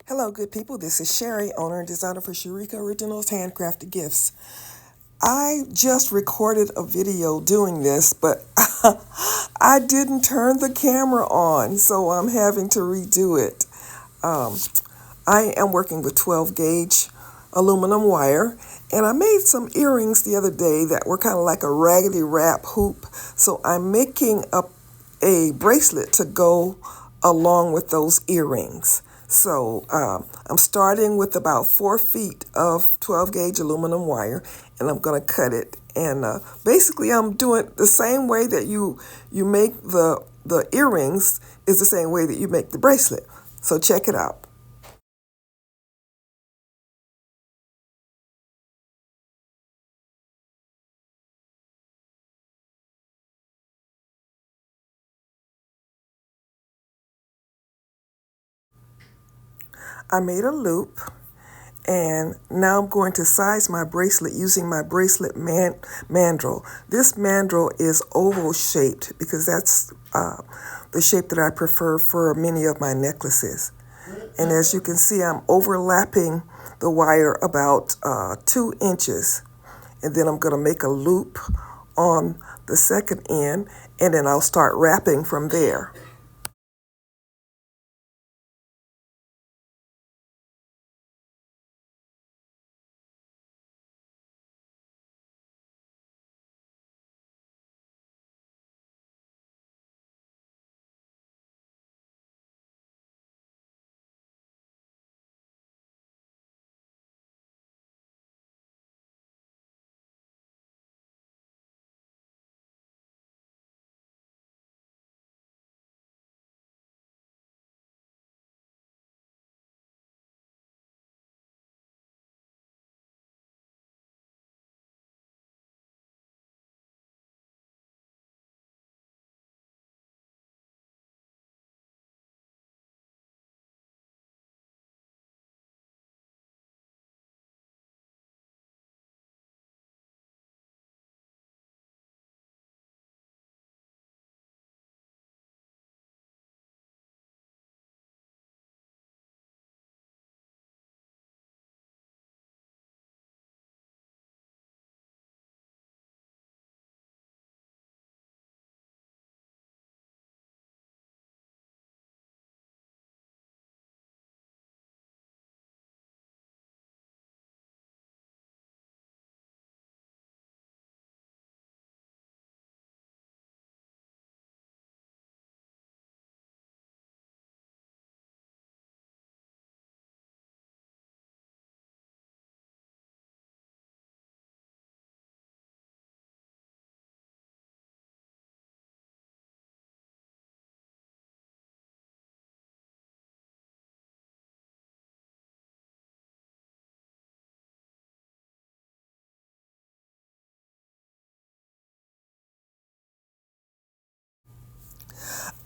Hello, good people. This is Sherry, owner and designer for Sharika Originals Handcrafted Gifts. I just recorded a video doing this, but I didn't turn the camera on, so I'm having to redo it. Um, I am working with 12 gauge aluminum wire, and I made some earrings the other day that were kind of like a raggedy wrap hoop. So I'm making a bracelet to go along with those earrings. So I'm starting with about 4 feet of 12 gauge aluminum wire, and I'm going to cut it. And basically, I'm doing the same way that you make the earrings is the same way that you make the bracelet. So check it out. I made a loop, and now I'm going to size my bracelet using my bracelet mandrel. This mandrel is oval shaped because that's the shape that I prefer for many of my necklaces. And as you can see, I'm overlapping the wire about 2 inches. And then I'm going to make a loop on the second end, and then I'll start wrapping from there.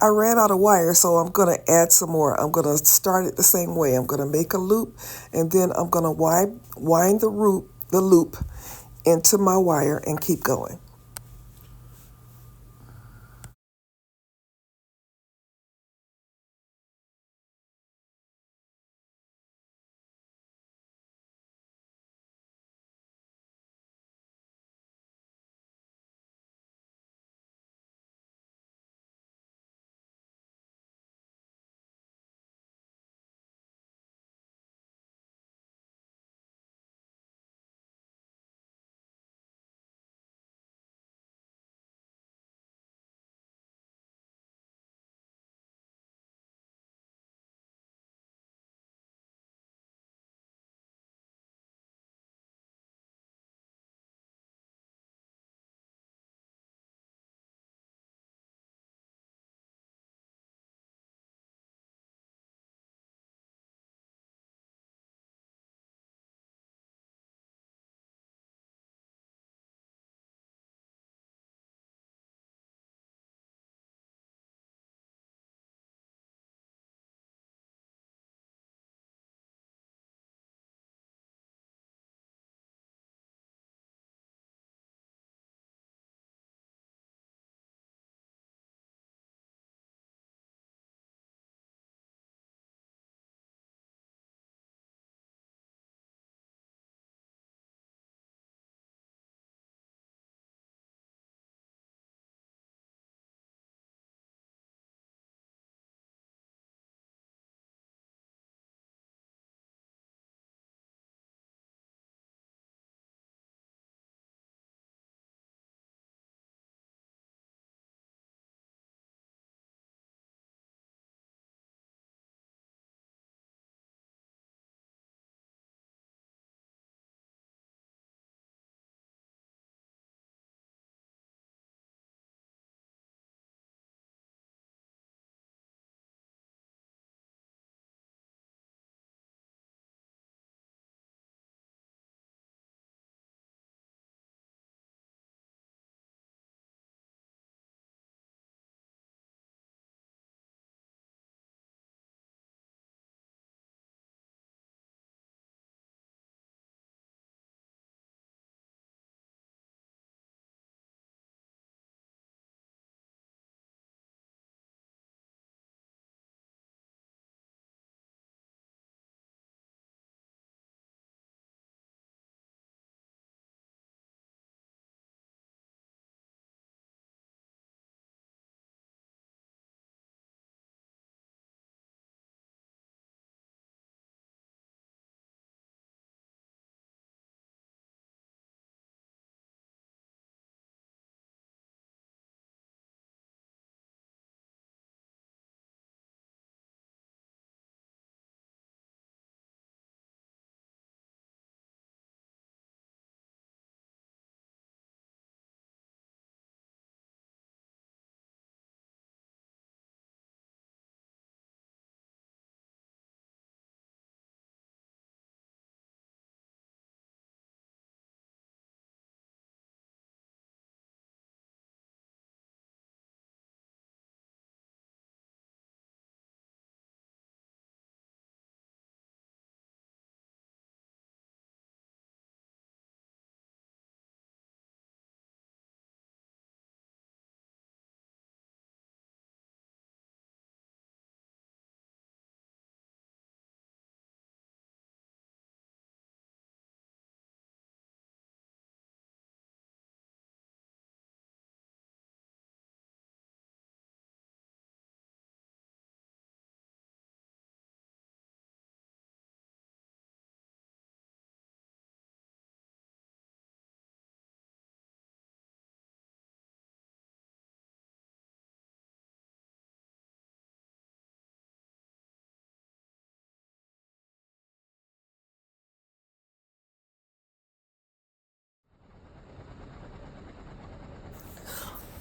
I ran out of wire, so I'm going to add some more. I'm going to start it the same way. I'm going to make a loop, and then I'm going to wind the loop into my wire and keep going.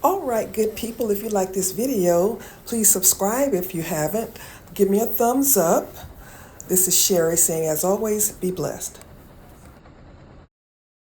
All right, good people, if you like this video, please subscribe if you haven't. Give me a thumbs up. This is Sherry saying, as always, be blessed.